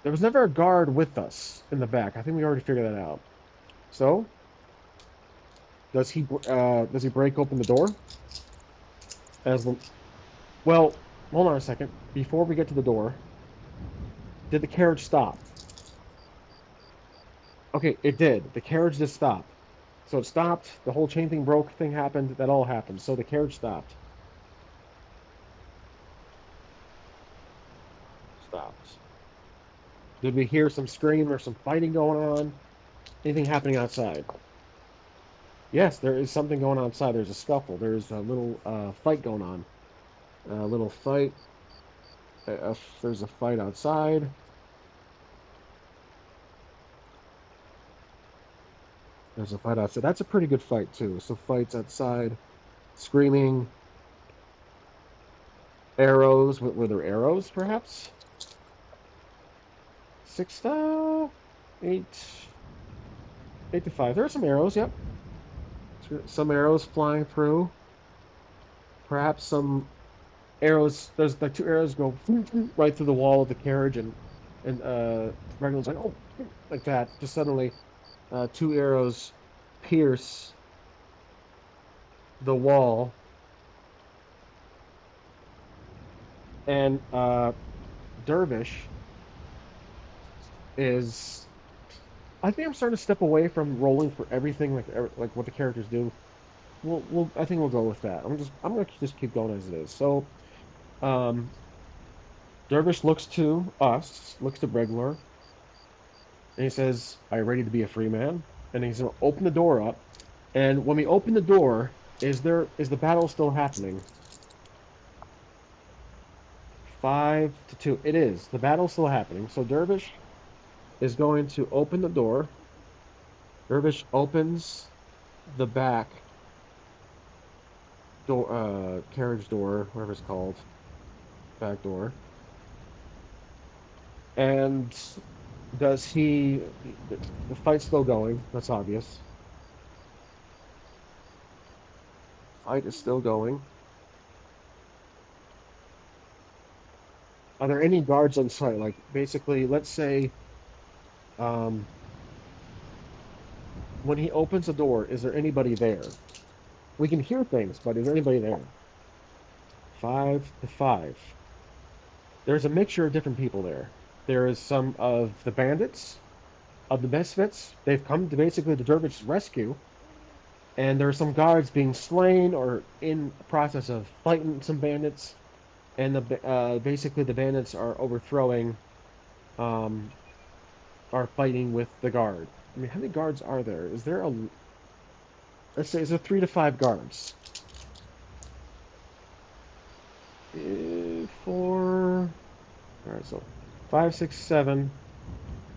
There was never a guard with us in the back. I think we already figured that out. So, does he break open the door? As well, hold on a second. Before we get to the door, did the carriage stop? Okay, it did. The carriage just stopped. So it stopped. The whole chain thing broke. Thing happened. That all happened. So the carriage stopped. Stopped. Did we hear some scream or some fighting going on? Anything happening outside? Yes, there is something going on outside. There's a scuffle. There's a little fight going on. A little fight. There's a fight outside. There's a fight outside. That's a pretty good fight too. So fights outside, screaming, arrows. Were there arrows, perhaps? 8, 8 to 5. There are some arrows. Yep, some arrows flying through. Perhaps some. arrows. There's like two arrows go right through the wall of the carriage, and Reginald's like, oh, like that. Just suddenly, two arrows pierce the wall, and Dervish is. I think I'm starting to step away from rolling for everything like what the characters do. I think we'll go with that. I'm gonna just keep going as it is. So um, Dervish looks to us, looks to Breglar, and he says, "Are you ready to be a free man?" And he's gonna open the door up. And when we open the door, is the battle still happening? 5-2. It is. The battle's still happening. So Dervish is going to open the door. Dervish opens the back door, carriage door, whatever it's called, back door. And does he? The fight's still going. That's obvious. Fight is still going. Are there any guards on site? Like basically, let's say um, when he opens the door, is there anybody there? We can hear things, but is there anybody there? 5-5. There's a mixture of different people there. There is some of the bandits, of the Misfits. They've come to basically the Dervish's rescue, and there are some guards being slain or in the process of fighting some bandits. And basically the bandits are overthrowing, um, are fighting with the guard. I mean, how many guards are there? Is there a let's say is there 3 to 5 guards? 4. All right, so 5, 6, 7.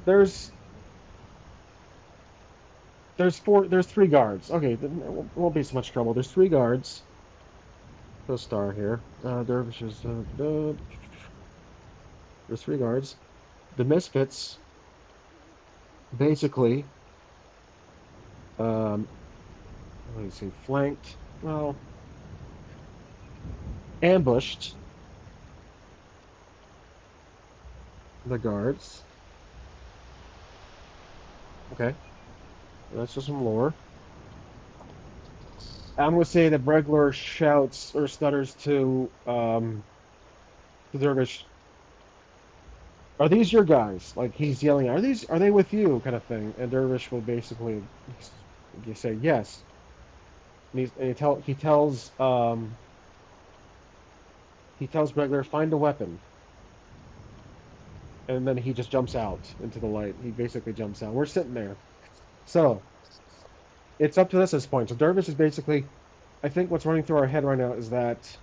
There's there's 4. There's 3 guards. Okay, then it won't be so much trouble. There's 3 guards. Go star here. Dervishes. There's 3 guards. The Misfits basically, um, let me see, flanked. Well, ambushed the guards. Okay, that's just some lore. I'm gonna say that Bregler shouts or stutters to Dervish, "Are these your guys?" Like he's yelling, Are they with you?" kind of thing. And Dervish will basically you say yes. He tells Bregler, "Find a weapon," and then he just jumps out into the light. He basically jumps out. We're sitting there, so it's up to us at this point. So Dervish is basically, I think what's running through our head right now is that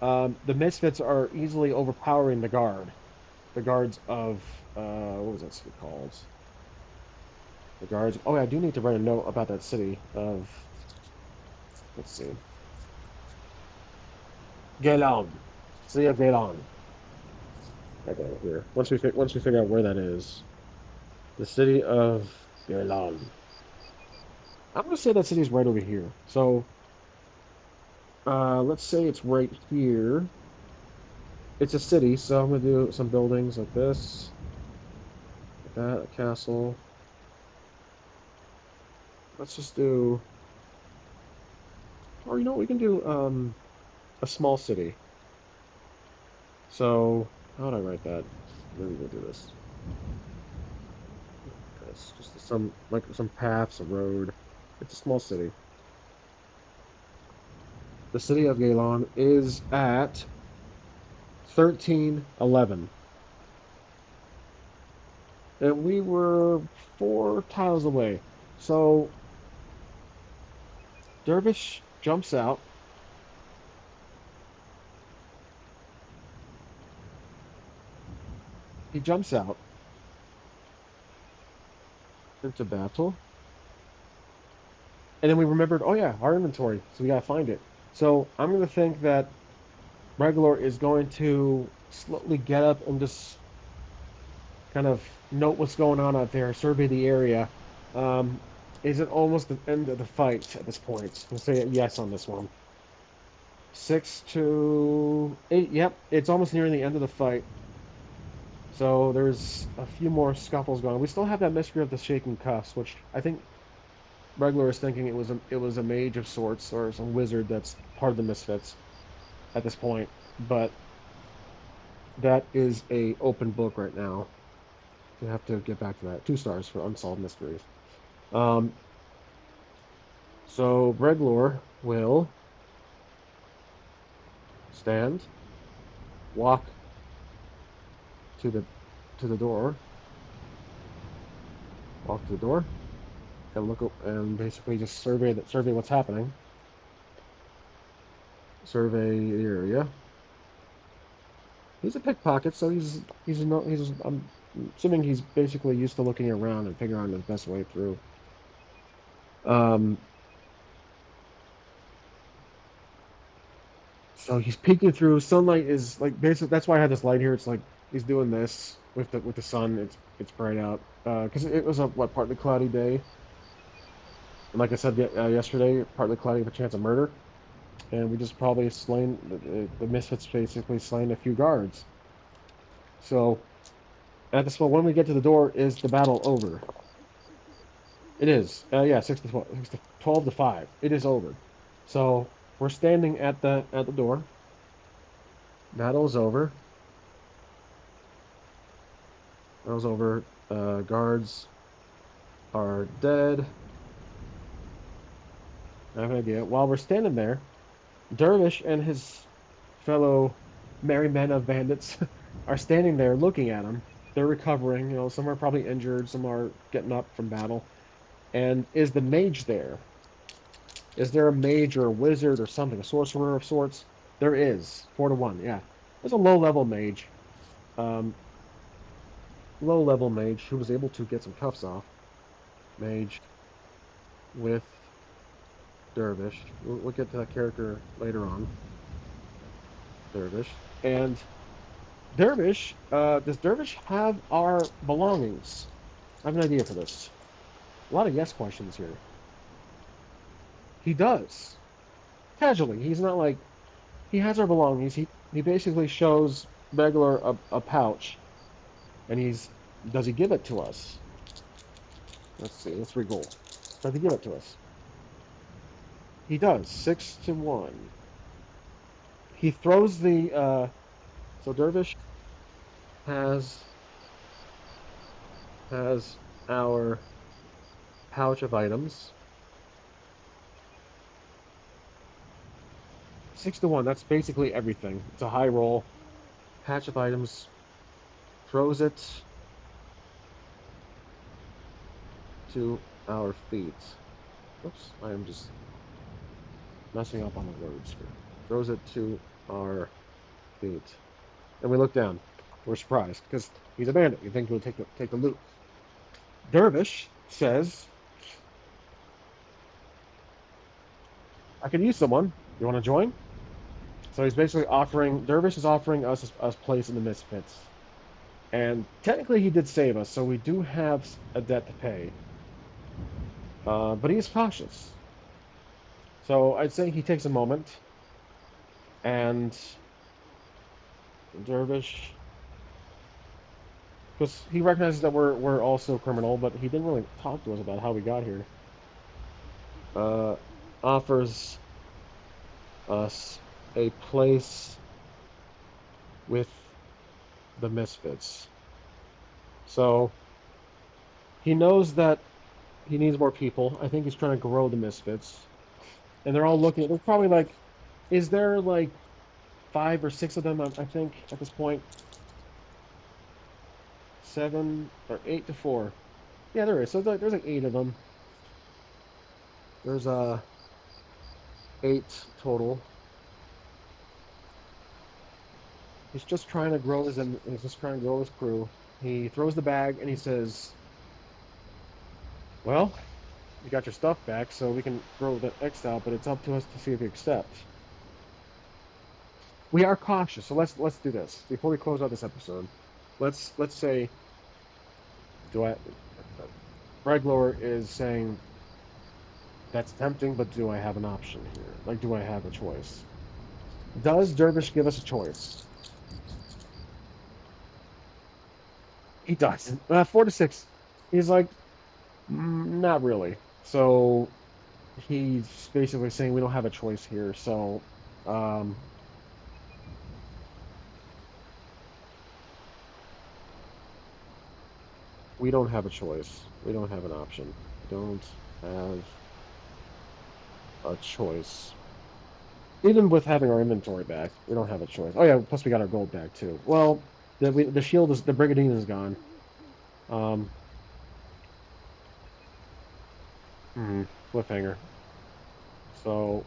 the Misfits are easily overpowering the guards of what was that city called? The guards. Oh, yeah, I do need to write a note about that city of. Let's see, Galan. City of Galan. I got it here. Once we figure out where that is, the city of Galan. I'm gonna say that city's right over here. So let's say it's right here. It's a city, so I'm gonna do some buildings like this, like that, a castle. Let's just do, or you know, what, we can do a small city. So how would I write that? Maybe we'll do this. It's just some paths, a road. It's a small city. The city of Gaylon is at 1311, and we were 4 tiles away. So Dervish jumps out. He jumps out into battle, and then we remembered, oh yeah, our inventory. So we gotta find it. So I'm gonna think that Regular is going to slowly get up and just kind of note what's going on out there, survey the area. Um, is it almost the end of the fight at this point? We'll say yes on this one. 6-8. Yep, it's almost nearing the end of the fight. So there's a few more scuffles going. We still have that mystery of the shaking cuffs, which I think Regular is thinking it was a mage of sorts or some wizard that's part of the Misfits at this point. But that is a open book right now. We have to get back to that. 2 stars for unsolved mysteries. Um, so Breglor will stand, walk to the door, walk to the door, and look and basically just survey what's happening. Survey the area. He's a pickpocket, so he's no he's I'm assuming he's basically used to looking around and figuring out the best way through. Um, so he's peeking through. Sunlight is like basically that's why I had this light here. It's like he's doing this with the sun. It's bright out because it was a partly cloudy day, and like I said yesterday, partly cloudy with a chance of murder, and we just probably slain the Misfits basically slain a few guards. So at this point, when we get to the door, is the battle over? It is. Yeah, 6-12, 12-5. It is over. So we're standing at the door. Battle is over. Battle's over. Guards are dead. I have an idea. While we're standing there, Dervish and his fellow merry men of bandits are standing there looking at him. They're recovering. Some are probably injured. Some are getting up from battle. And is the mage there? Is there a mage or a wizard or something, a sorcerer of sorts? There is. 4-1, yeah. There's a low-level mage. Um, Low-level mage who was able to get some cuffs off. Mage with Dervish. We'll get to that character later on. Dervish. And Dervish, does Dervish have our belongings? I have an idea for this. A lot of yes questions here. He does. Casually. He's not like, he has our belongings. He basically shows Begler a pouch. And does he give it to us? Let's see, let's re-roll. Does he give it to us? He does, 6-1. He throws so Dervish has has our pouch of items. 6-1, that's basically everything. It's a high roll. Patch of items, throws it to our feet. Oops, I am just messing up on the words here. Throws it to our feet. And we look down. We're surprised because he's a bandit. You think he'll take the loot. Dervish says, "I could use someone. You want to join?" So he's basically offering. Dervish is offering us a place in the Misfits, and technically he did save us, so we do have a debt to pay. But he is cautious. So I'd say he takes a moment, and Dervish, because he recognizes that we're also criminal, but he didn't really talk to us about how we got here. Uh, Offers us a place with the Misfits. So he knows that he needs more people. I think he's trying to grow the Misfits. And they're all looking. There's probably like, is there like 5 or 6 of them, I think, at this point? 7 or 8-4. Yeah, there is. So there's like 8 of them. There's 8 total. He's just trying to grow his crew. He throws the bag and he says, "Well, you got your stuff back, so we can throw the X out, but it's up to us to see if you accept." We are cautious, so let's do this before we close out this episode. Let's say, do I? Reglor is saying that's tempting, but do I have an option here? Like, do I have a choice? Does Dervish give us a choice? He does. 4 to 6. He's like, not really. So he's basically saying we don't have a choice here. So um, we don't have a choice. We don't have an option. We don't have a choice. Even with having our inventory back, we don't have a choice. Oh yeah, plus we got our gold back too. Well, the shield is the brigandine is gone. Um, Cliffhanger. So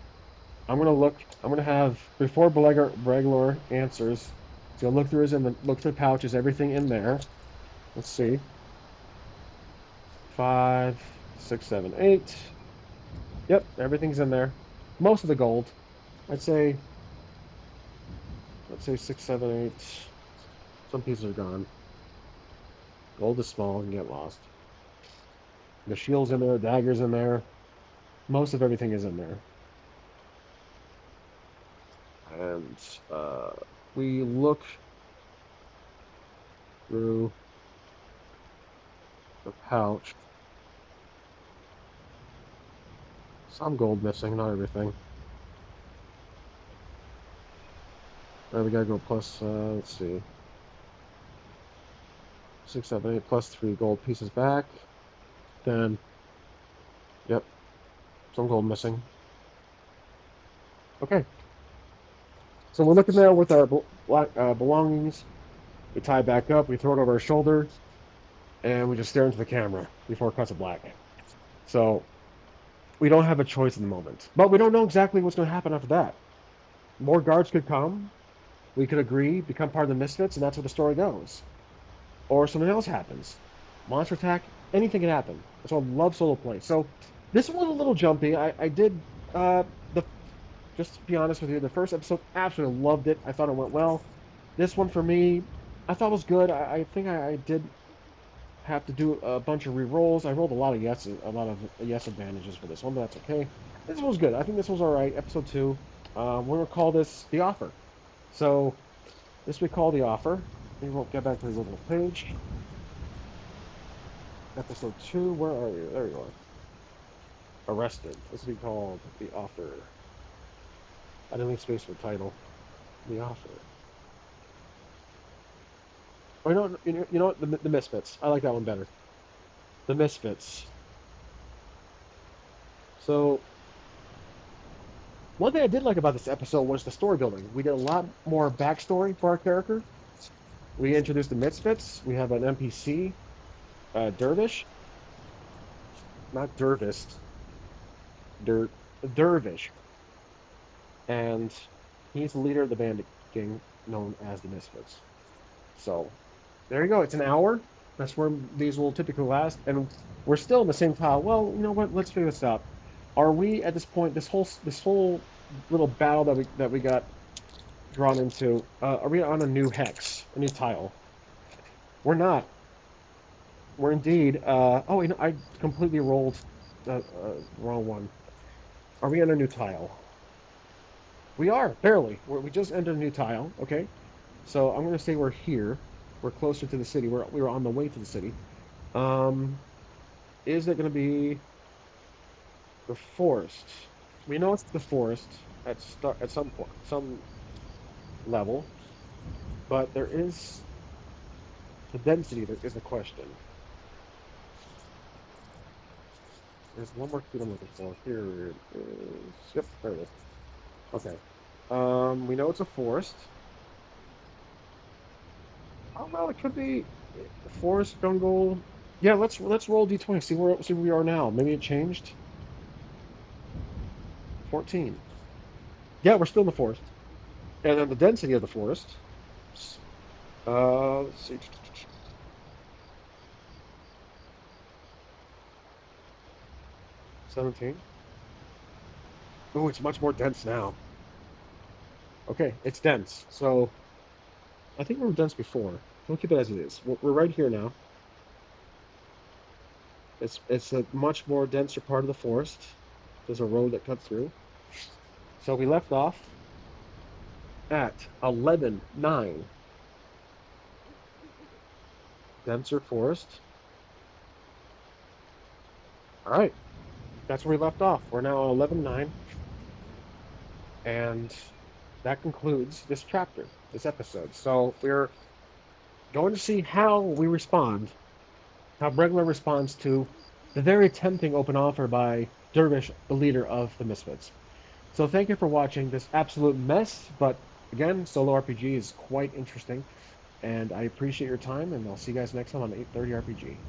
I'm gonna look. I'm gonna have before Braglor answers. He's gonna look through his look through the pouches, everything in there. Let's see. 5, 6, 7, 8. Yep, everything's in there. Most of the gold. I'd say. Let's say 6, 7, 8. Some pieces are gone. Gold is small and get lost. The shield's in there. Daggers in there. Most of everything is in there. And uh, we look through the pouch. Some gold missing, not everything. We gotta go plus. Let's see. 6, 7, 8 plus 3 gold pieces back. Then, yep, some gold missing. Okay, so we're looking there with our belongings. We tie back up, we throw it over our shoulder, and we just stare into the camera before it cuts to black. So we don't have a choice in the moment, but we don't know exactly what's going to happen after that. More guards could come. We could agree, become part of the Misfits, and that's where the story goes. Or something else happens. Monster attack, anything can happen. That's why I love solo play. So this one was a little jumpy. I did the just to be honest with you, the first episode absolutely loved it. I thought it went well. This one for me, I thought was good. I think I did have to do a bunch of re-rolls. I rolled a lot of yeses, a lot of yes advantages for this one, but that's okay. This one was good. I think this was all right. Episode 2. We're gonna call this the offer. So this we call the offer. We won't get back to the little page. Episode 2. Where are you? There you are. Arrested. This will be called the offer. I didn't leave space for the title. The offer. Or you know what? The Misfits. I like that one better. The Misfits. So one thing I did like about this episode was the story building. We did a lot more backstory for our character. We introduced the Misfits. We have an NPC, Dervish, not Dervist, Der Dervish, and he's the leader of the bandit gang known as the Misfits. So there you go. It's an hour. That's where these will typically last, and we're still in the same tile. Well, you know what? Let's figure this out. Are we at this point? This whole little battle that we got drawn into. Are we on a new hex, a new tile? We're not. We're indeed. Oh, I completely rolled the wrong one. Are we on a new tile? We are barely. We just entered a new tile. Okay, so I'm gonna say we're here. We're closer to the city. We were on the way to the city. Um, is it gonna be the forest? We know it's the forest at some point, some level, but there is the density that is a question. There's one more key I'm looking for. Here it is. Yep, there it is. Okay. We know it's a forest. Oh well, it could be forest jungle. Yeah, let's roll d20. See where we are now. Maybe it changed. 14. Yeah, we're still in the forest. And then the density of the forest. Let's see. 17. Oh, it's much more dense now. Okay, it's dense. So I think we were dense before. We'll keep it as it is. We're right here now. It's a much more denser part of the forest. There's a road that cuts through. So we left off. at 11:9. Denser forest. All right, that's where we left off. We're now at 11:9, and that concludes this chapter, this episode. So we're going to see how we respond, how Bregler responds to the very tempting open offer by Dervish, the leader of the Misfits. So thank you for watching this absolute mess, but again, solo RPG is quite interesting, and I appreciate your time, and I'll see you guys next time on 830 RPG.